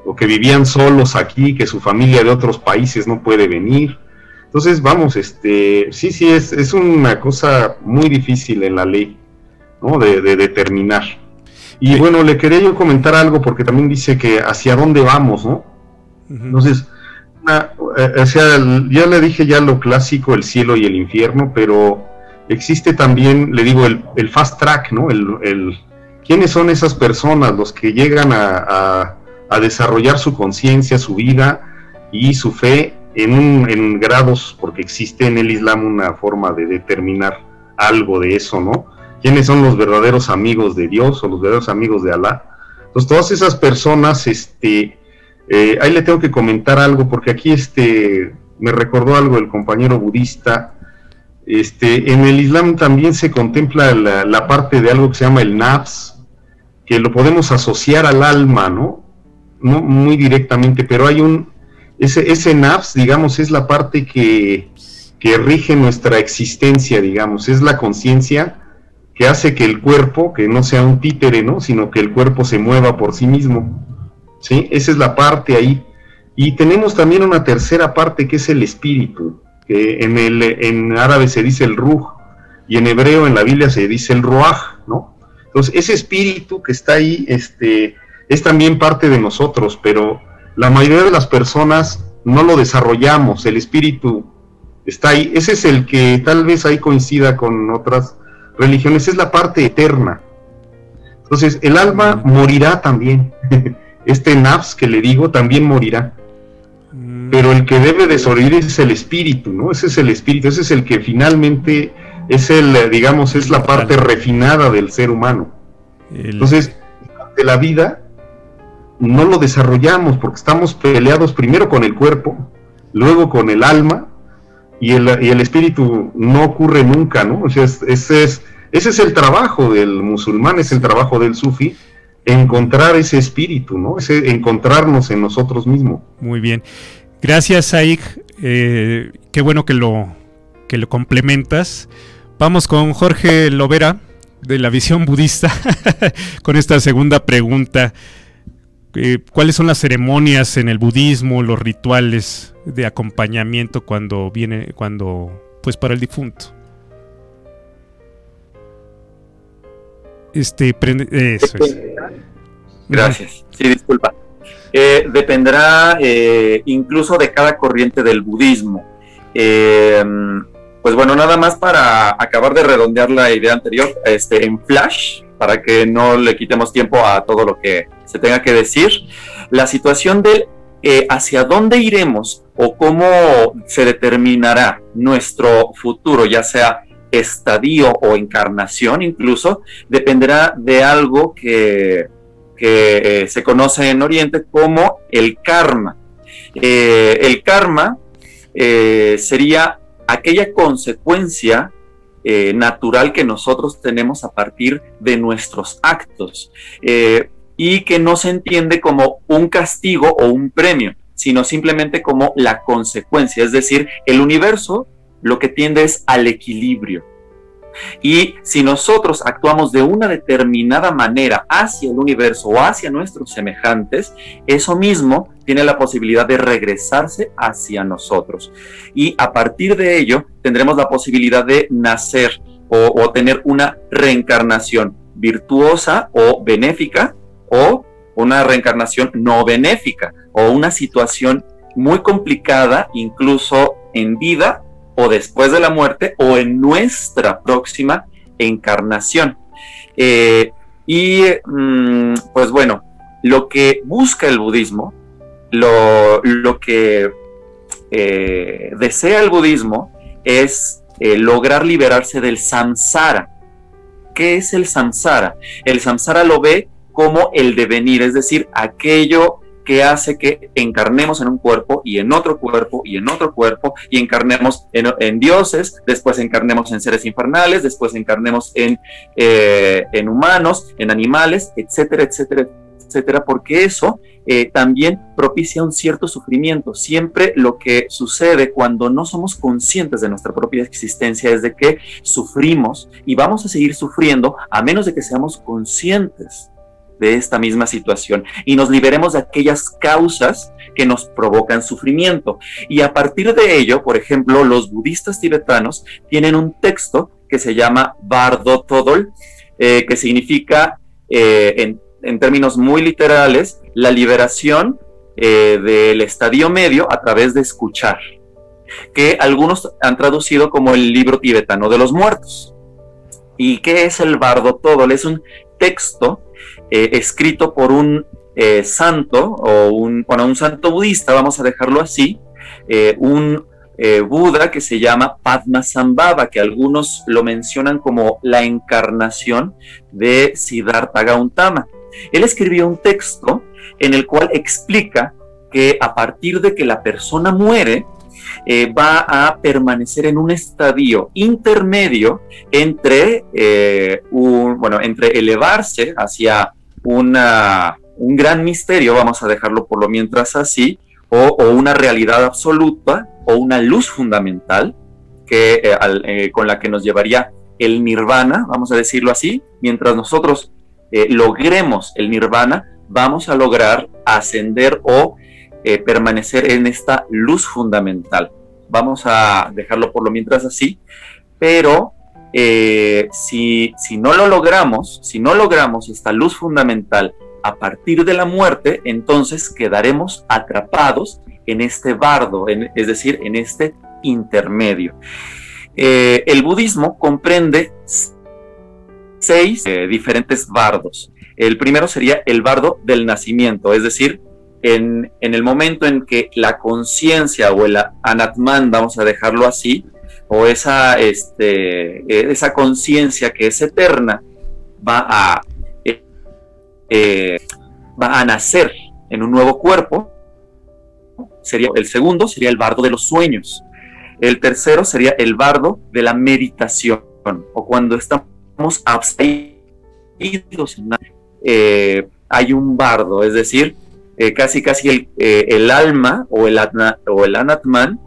o que vivían solos aquí, que su familia de otros países no puede venir. Entonces, vamos, sí, es una cosa muy difícil en la ley, ¿no? De determinar. Y bueno, le quería yo comentar algo, porque también dice que hacia dónde vamos, ¿no? Entonces, o sea, ya le dije ya lo clásico, el cielo y el infierno, pero existe también, le digo, el fast track, ¿no? ¿Quiénes son esas personas? Los que llegan a desarrollar su conciencia, su vida y su fe en grados, porque existe en el Islam una forma de determinar algo de eso, ¿no? ¿Quiénes son los verdaderos amigos de Dios o los verdaderos amigos de Alá? Entonces, todas esas personas, ahí le tengo que comentar algo, porque aquí me recordó algo el compañero budista. En el Islam también se contempla la parte de algo que se llama el nafs, que lo podemos asociar al alma, ¿no? No muy directamente, pero hay ese nafs, digamos, es la parte que rige nuestra existencia, digamos, es la conciencia que hace que el cuerpo, que no sea un títere, ¿no? Sino que el cuerpo se mueva por sí mismo, ¿sí? Esa es la parte ahí. Y tenemos también una tercera parte, que es el espíritu, que en árabe se dice el ruh, y en hebreo, en la Biblia, se dice el ruaj, ¿no? Entonces, ese espíritu que está ahí, es también parte de nosotros, pero la mayoría de las personas no lo desarrollamos. El espíritu está ahí. Ese es el que tal vez ahí coincida con otras religiones, es la parte eterna. Entonces, el alma morirá también. Nafs que le digo también morirá. Pero el que debe de sobrevivir es el espíritu, ¿no? Ese es el espíritu, ese es el que finalmente es digamos, es la parte refinada del ser humano. Entonces, de la vida no lo desarrollamos porque estamos peleados primero con el cuerpo, luego con el alma, y el espíritu no ocurre nunca, ¿no? O sea, ese es el trabajo del musulmán, es el trabajo del sufí, encontrar ese espíritu, ¿no? Encontrarnos en nosotros mismos. Muy bien. Gracias, Saig. Qué bueno que lo complementas. Vamos con Jorge Lovera, de la visión budista, con esta segunda pregunta. ¿Cuáles son las ceremonias en el budismo, los rituales de acompañamiento pues para el difunto? Eso es. Gracias. Sí, disculpa. Dependerá incluso de cada corriente del budismo. Pues bueno, nada más para acabar de redondear la idea anterior, en flash, para que no le quitemos tiempo a todo lo que se tenga que decir, la situación de hacia dónde iremos o cómo se determinará nuestro futuro, ya sea estadio o encarnación incluso, dependerá de algo que se conoce en Oriente como el karma. El karma sería aquella consecuencia natural que nosotros tenemos a partir de nuestros actos, y que no se entiende como un castigo o un premio, sino simplemente como la consecuencia. Es decir, el universo lo que tiende es al equilibrio. Y si nosotros actuamos de una determinada manera hacia el universo o hacia nuestros semejantes, eso mismo tiene la posibilidad de regresarse hacia nosotros. Y a partir de ello tendremos la posibilidad de nacer o tener una reencarnación virtuosa o benéfica, o una reencarnación no benéfica, o una situación muy complicada incluso en vida o después de la muerte o en nuestra próxima encarnación. Pues bueno, lo que busca el budismo, lo que desea el budismo es lograr liberarse del samsara. ¿Qué es el samsara? El samsara lo ve como el devenir, es decir, aquello que hace que encarnemos en un cuerpo y en otro cuerpo y en otro cuerpo, y encarnemos en dioses, después encarnemos en seres infernales, después encarnemos en humanos, en animales, etcétera, etcétera, etcétera, porque eso también propicia un cierto sufrimiento. Siempre lo que sucede cuando no somos conscientes de nuestra propia existencia es de que sufrimos y vamos a seguir sufriendo a menos de que seamos conscientes de esta misma situación y nos liberemos de aquellas causas que nos provocan sufrimiento. Y a partir de ello, por ejemplo, los budistas tibetanos tienen un texto que se llama Bardo Todol, que significa, en términos muy literales, la liberación del estadio medio a través de escuchar, que algunos han traducido como el libro tibetano de los muertos. ¿Y qué es el Bardo Todol? Es un texto escrito por un santo, o un santo budista, vamos a dejarlo así, un Buda que se llama Padmasambhava, que algunos lo mencionan como la encarnación de Siddhartha Gautama. Él escribió un texto en el cual explica que a partir de que la persona muere, va a permanecer en un estadio intermedio entre, entre elevarse hacia un gran misterio, vamos a dejarlo por lo mientras así, o una realidad absoluta, o una luz fundamental, con la que nos llevaría el nirvana, vamos a decirlo así. Mientras nosotros logremos el nirvana, vamos a lograr ascender o permanecer en esta luz fundamental. Vamos a dejarlo por lo mientras así, pero si no lo logramos, si no logramos esta luz fundamental a partir de la muerte, entonces quedaremos atrapados en este bardo, es decir, en este intermedio. El budismo comprende 6 diferentes bardos. El primero sería el bardo del nacimiento, es decir, en el momento en que la conciencia o el anatman, vamos a dejarlo así, o esa conciencia que es eterna, va a nacer en un nuevo cuerpo. El segundo sería el bardo de los sueños. El tercero sería el bardo de la meditación, o cuando estamos abstraídos. Hay un bardo, es decir, casi el alma o el anatman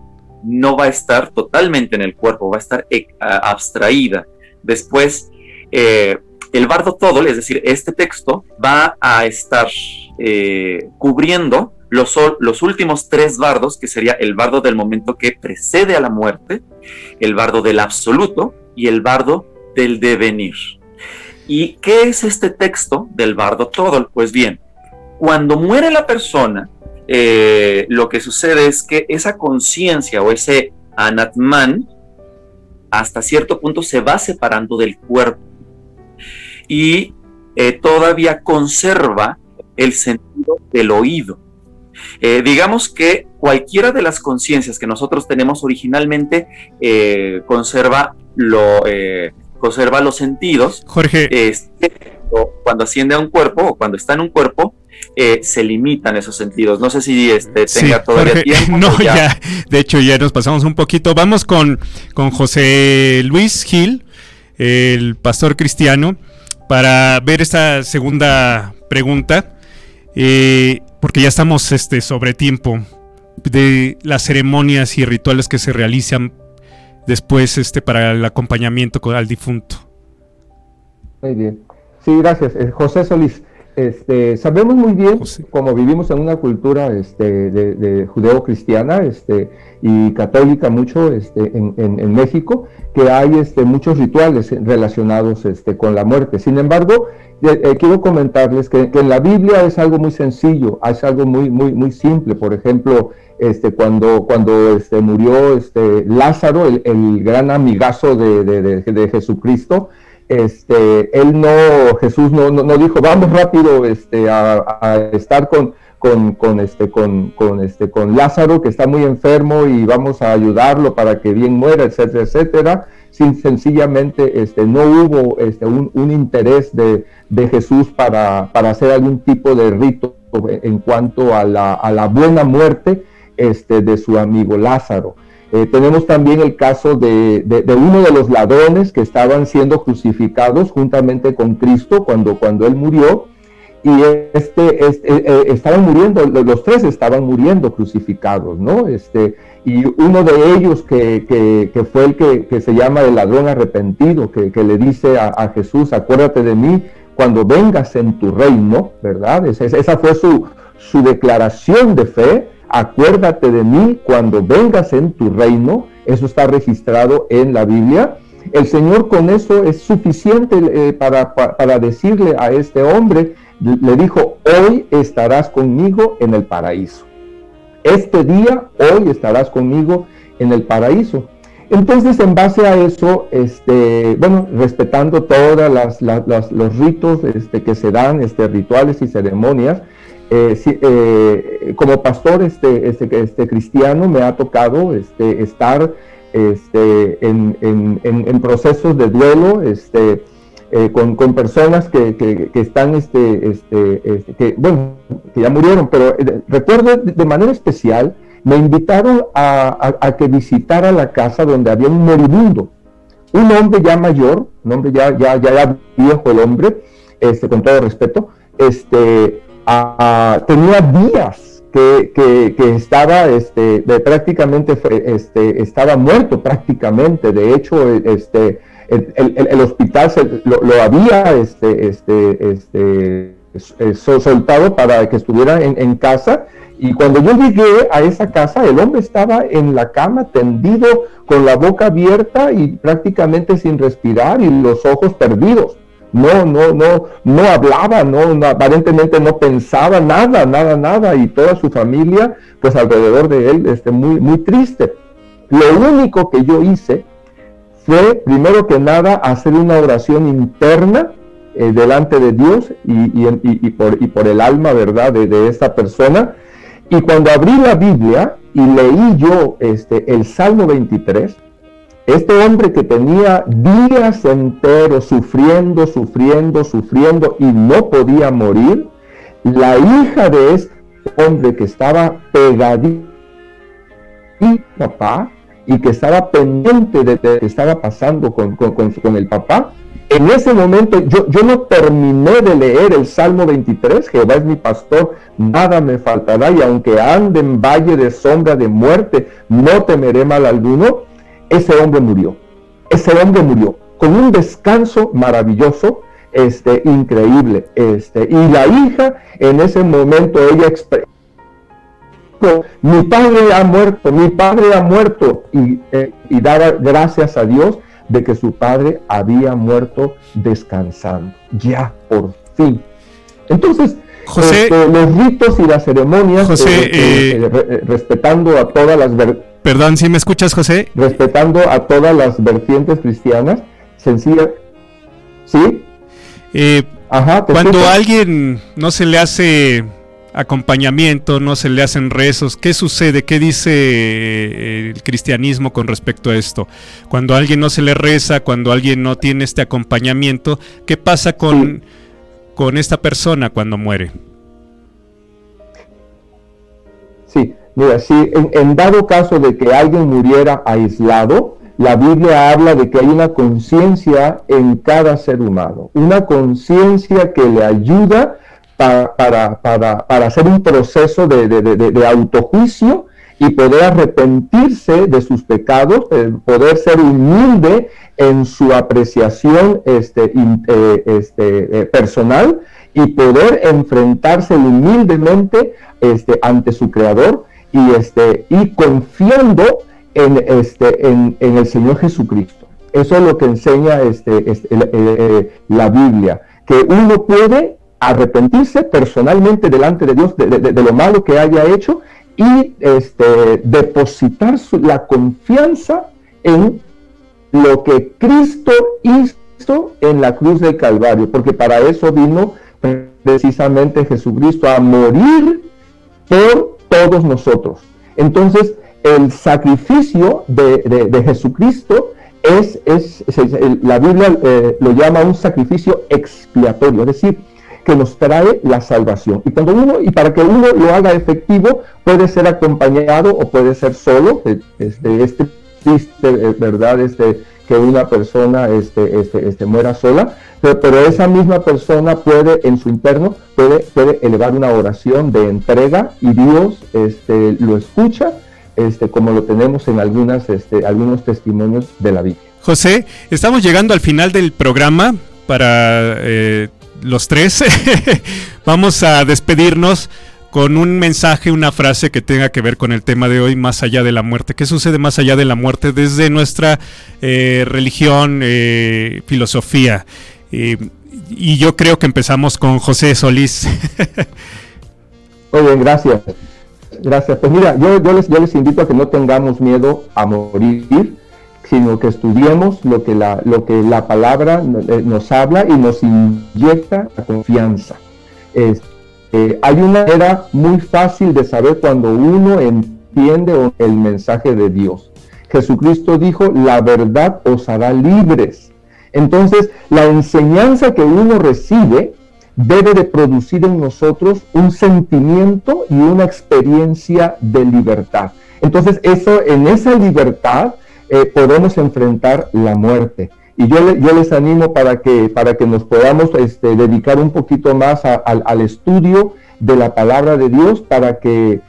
no va a estar totalmente en el cuerpo, va a estar abstraída. Después, el Bardo Todol, es decir, este texto va a estar cubriendo los últimos 3 bardos, que sería el bardo del momento que precede a la muerte, el bardo del absoluto y el bardo del devenir. ¿Y qué es este texto del Bardo Todol? Pues bien, cuando muere la persona, lo que sucede es que esa conciencia o ese anatman hasta cierto punto se va separando del cuerpo y todavía conserva el sentido del oído. Digamos que cualquiera de las conciencias que nosotros tenemos originalmente conserva los sentidos. Jorge, cuando asciende a un cuerpo o cuando está en un cuerpo, se limitan esos sentidos. No sé si tenga todavía Jorge, tiempo. No, ya, de hecho ya nos pasamos un poquito. Vamos con José Luis Gil, el pastor cristiano, para ver esta segunda pregunta, porque ya estamos sobre tiempo de las ceremonias y rituales que se realizan después para el acompañamiento al difunto. Muy bien. Sí, gracias. José Solís, sabemos muy bien, como vivimos en una cultura de judeo-cristiana y católica mucho en México, que hay muchos rituales relacionados con la muerte. Sin embargo, quiero comentarles que en la Biblia es algo muy sencillo, es algo muy simple. Por ejemplo, cuando murió Lázaro, el gran amigazo de Jesucristo, Jesús no dijo vamos rápido a estar con Lázaro, que está muy enfermo, y vamos a ayudarlo para que bien muera, etcétera, etcétera. Sencillamente no hubo un interés de Jesús para hacer algún tipo de rito en cuanto a la buena muerte de su amigo Lázaro. Tenemos también el caso de uno de los ladrones que estaban siendo crucificados juntamente con Cristo cuando él murió, y estaban muriendo, los tres estaban muriendo crucificados, ¿no? Y uno de ellos que fue el que se llama el ladrón arrepentido, que le dice a Jesús: acuérdate de mí cuando vengas en tu reino, ¿verdad? Esa fue su declaración de fe: acuérdate de mí cuando vengas en tu reino. Eso está registrado en la Biblia. El Señor con eso es suficiente para decirle a este hombre, le dijo: hoy estarás conmigo en el paraíso. Este día, hoy estarás conmigo en el paraíso. Entonces, en base a eso, respetando todos los ritos que se dan, rituales y ceremonias, como pastor cristiano me ha tocado estar en procesos de duelo, con personas que están, que ya murieron, pero recuerdo de manera especial, me invitaron a que visitara la casa donde había un moribundo, un hombre ya mayor, un hombre ya viejo el hombre, con todo respeto, tenía días que estaba, prácticamente, estaba muerto prácticamente. De hecho, el hospital lo había soltado para que estuviera en casa, y cuando yo llegué a esa casa, el hombre estaba en la cama tendido con la boca abierta y prácticamente sin respirar y los ojos perdidos. No hablaba, aparentemente no pensaba nada, y toda su familia pues alrededor de él muy triste. Lo único que yo hice fue, primero que nada, hacer una oración interna delante de Dios y por el alma, ¿verdad?, de esta persona. Y cuando abrí la Biblia y leí yo el Salmo 23, este hombre que tenía días enteros sufriendo y no podía morir, la hija de este hombre que estaba pegadita papá y que estaba pendiente de lo que estaba pasando con el papá, en ese momento yo no terminé de leer el Salmo 23, Jehová es mi pastor, nada me faltará, y aunque ande en valle de sombra de muerte, no temeré mal alguno. Ese hombre murió con un descanso maravilloso, increíble, y la hija en ese momento, ella expresó: mi padre ha muerto, y daba gracias a Dios de que su padre había muerto descansando, ya por fin. Entonces, José, los ritos y las ceremonias, José, respetando a todas las perdón, ¿sí me escuchas, José? Respetando a todas las vertientes cristianas, sencilla, ¿sí? Cuando a alguien no se le hace acompañamiento, no se le hacen rezos, ¿qué sucede? ¿Qué dice el cristianismo con respecto a esto? Cuando a alguien no se le reza, cuando alguien no tiene este acompañamiento, ¿qué pasa con esta persona cuando muere? Sí, mira, si en dado caso de que alguien muriera aislado, la Biblia habla de que hay una conciencia en cada ser humano, una conciencia que le ayuda para hacer un proceso de autojuicio y poder arrepentirse de sus pecados, poder ser humilde en su apreciación personal, y poder enfrentarse humildemente ante su Creador, y confiando en el Señor Jesucristo. Eso es lo que enseña la Biblia, que uno puede arrepentirse personalmente delante de Dios de lo malo que haya hecho, y depositar la confianza en lo que Cristo hizo en la cruz del Calvario, porque para eso vino precisamente Jesucristo, a morir por todos nosotros. Entonces, el sacrificio de Jesucristo la Biblia lo llama un sacrificio expiatorio, es decir, que nos trae la salvación. Y para que uno lo haga efectivo, puede ser acompañado o puede ser solo. Triste, ¿verdad? Que una persona muera sola, pero esa misma persona puede en su interno puede elevar una oración de entrega, y Dios lo escucha, como lo tenemos en algunos testimonios de la Biblia. José, estamos llegando al final del programa para los tres. Vamos a despedirnos con un mensaje, una frase que tenga que ver con el tema de hoy, más allá de la muerte. ¿Qué sucede más allá de la muerte desde nuestra religión, filosofía? Y yo creo que empezamos con José Solís. Muy bien, gracias. Pues mira, yo les invito a que no tengamos miedo a morir, sino que estudiemos lo que la palabra nos habla y nos inyecta la confianza. Hay una manera muy fácil de saber cuando uno entiende el mensaje de Dios. Jesucristo dijo: la verdad os hará libres. Entonces, la enseñanza que uno recibe debe de producir en nosotros un sentimiento y una experiencia de libertad. Entonces, en esa libertad podemos enfrentar la muerte. Y yo les animo para que nos podamos dedicar un poquito más al estudio de la palabra de Dios, para que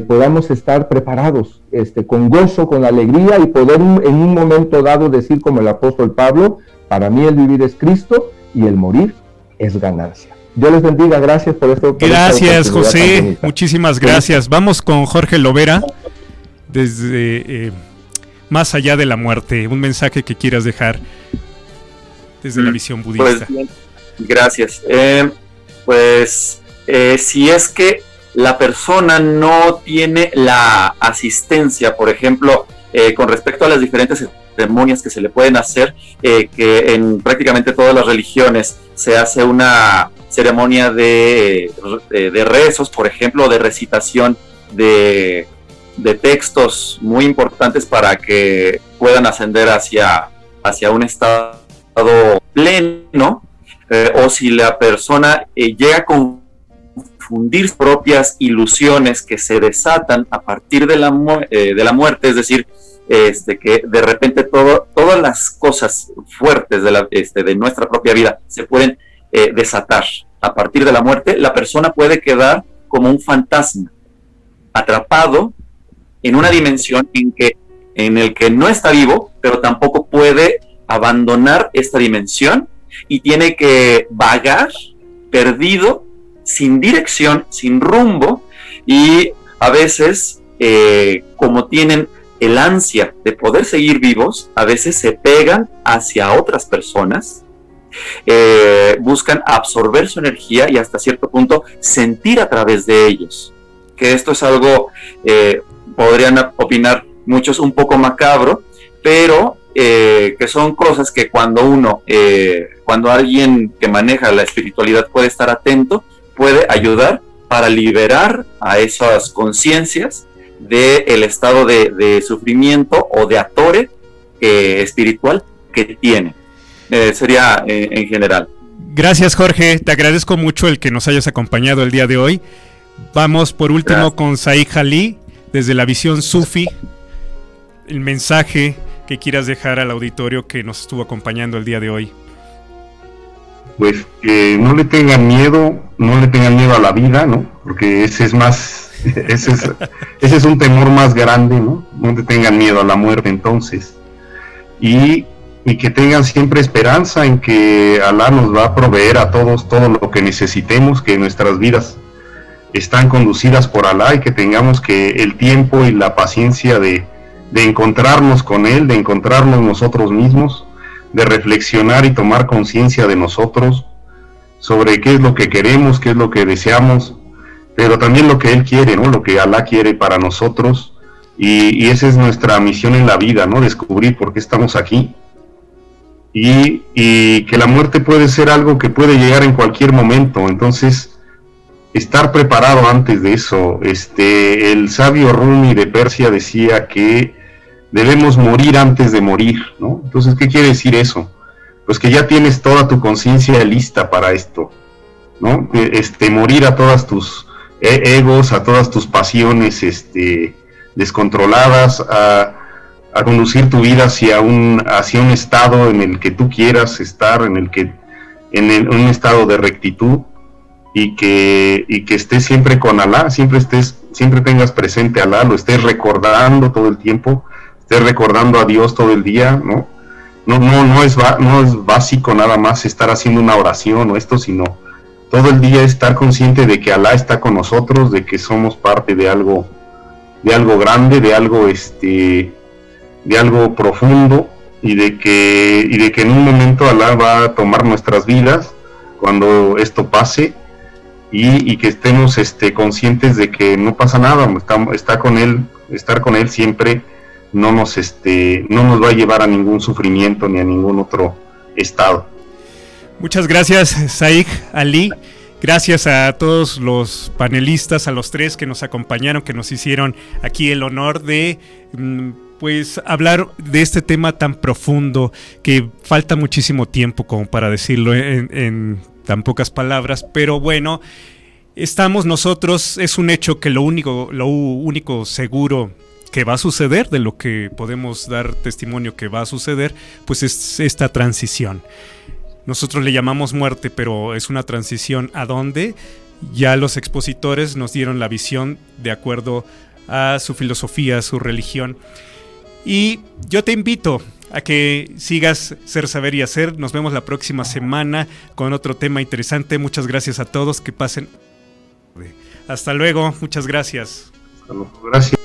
podamos estar preparados, con gozo, con alegría, y poder en un momento dado decir como el apóstol Pablo: para mí el vivir es Cristo y el morir es ganancia. Dios les bendiga, gracias por esto. Gracias, José, muchísimas gracias. Vamos con Jorge Lovera, desde Más allá de la muerte, un mensaje que quieras dejar desde la visión budista. Pues, gracias. Si es que la persona no tiene la asistencia, por ejemplo, con respecto a las diferentes ceremonias que se le pueden hacer, que en prácticamente todas las religiones se hace una ceremonia de rezos, por ejemplo, de recitación de textos muy importantes para que puedan ascender hacia un estado pleno, o si la persona llega a confundir sus propias ilusiones que se desatan a partir de la muerte, es decir, que de repente todas las cosas fuertes de nuestra propia vida se pueden desatar a partir de la muerte, la persona puede quedar como un fantasma, atrapado en una dimensión en el que no está vivo, pero tampoco puede abandonar esta dimensión, y tiene que vagar perdido, sin dirección, sin rumbo, y a veces, como tienen el ansia de poder seguir vivos, a veces se pegan hacia otras personas, buscan absorber su energía y hasta cierto punto sentir a través de ellos. Que esto es algo, podrían opinar muchos, un poco macabro, pero que son cosas que cuando alguien que maneja la espiritualidad puede estar atento, puede ayudar para liberar a esas conciencias del estado de sufrimiento o de atore espiritual que tiene. Sería en general. Gracias, Jorge, te agradezco mucho el que nos hayas acompañado el día de hoy. Vamos por último con Said Jalí, desde la visión sufi, el mensaje que quieras dejar al auditorio que nos estuvo acompañando el día de hoy. Pues que no le tengan miedo a la vida, ¿no? Porque ese es un temor más grande, ¿no? No le tengan miedo a la muerte, entonces. Y que tengan siempre esperanza en que Alá nos va a proveer a todos todo lo que necesitemos, que nuestras vidas están conducidas por Alá, y que tengamos el tiempo y la paciencia de encontrarnos con Él, de encontrarnos nosotros mismos, de reflexionar y tomar conciencia de nosotros sobre qué es lo que queremos, qué es lo que deseamos, pero también lo que Él quiere, ¿no? Lo que Alá quiere para nosotros, y esa es nuestra misión en la vida, ¿no? Descubrir por qué estamos aquí, y que la muerte puede ser algo que puede llegar en cualquier momento. Entonces, estar preparado antes de eso. El sabio Rumi de Persia decía que debemos morir antes de morir, ¿no? Entonces, ¿qué quiere decir eso? Pues que ya tienes toda tu conciencia lista para esto. ¿no? Morir a todas tus egos, a todas tus pasiones descontroladas, a conducir tu vida hacia un estado en el que tú quieras estar, en un estado de rectitud, y que estés siempre con Alá, siempre tengas presente a Alá, lo estés recordando todo el tiempo, estés recordando a Dios todo el día, ¿no? No es básico nada más estar haciendo una oración o esto, sino todo el día estar consciente de que Alá está con nosotros, de que somos parte de algo grande, de algo profundo, y de que en un momento Alá va a tomar nuestras vidas cuando esto pase, y que estemos conscientes de que no pasa nada, estar con él siempre no nos va a llevar a ningún sufrimiento ni a ningún otro estado. Muchas gracias, Saig Ali. Gracias a todos los panelistas, a los tres que nos acompañaron, que nos hicieron aquí el honor de pues hablar de este tema tan profundo, que falta muchísimo tiempo como para decirlo en tan pocas palabras, pero bueno, estamos nosotros, es un hecho que lo único seguro que va a suceder, de lo que podemos dar testimonio que va a suceder, pues es esta transición. Nosotros le llamamos muerte, pero es una transición a donde ya los expositores nos dieron la visión de acuerdo a su filosofía, a su religión. Y yo te invito a que sigas Ser, Saber y Hacer. Nos vemos la próxima semana con otro tema interesante. Muchas gracias a todos, que pasen. Hasta luego, muchas gracias. Hasta luego, gracias.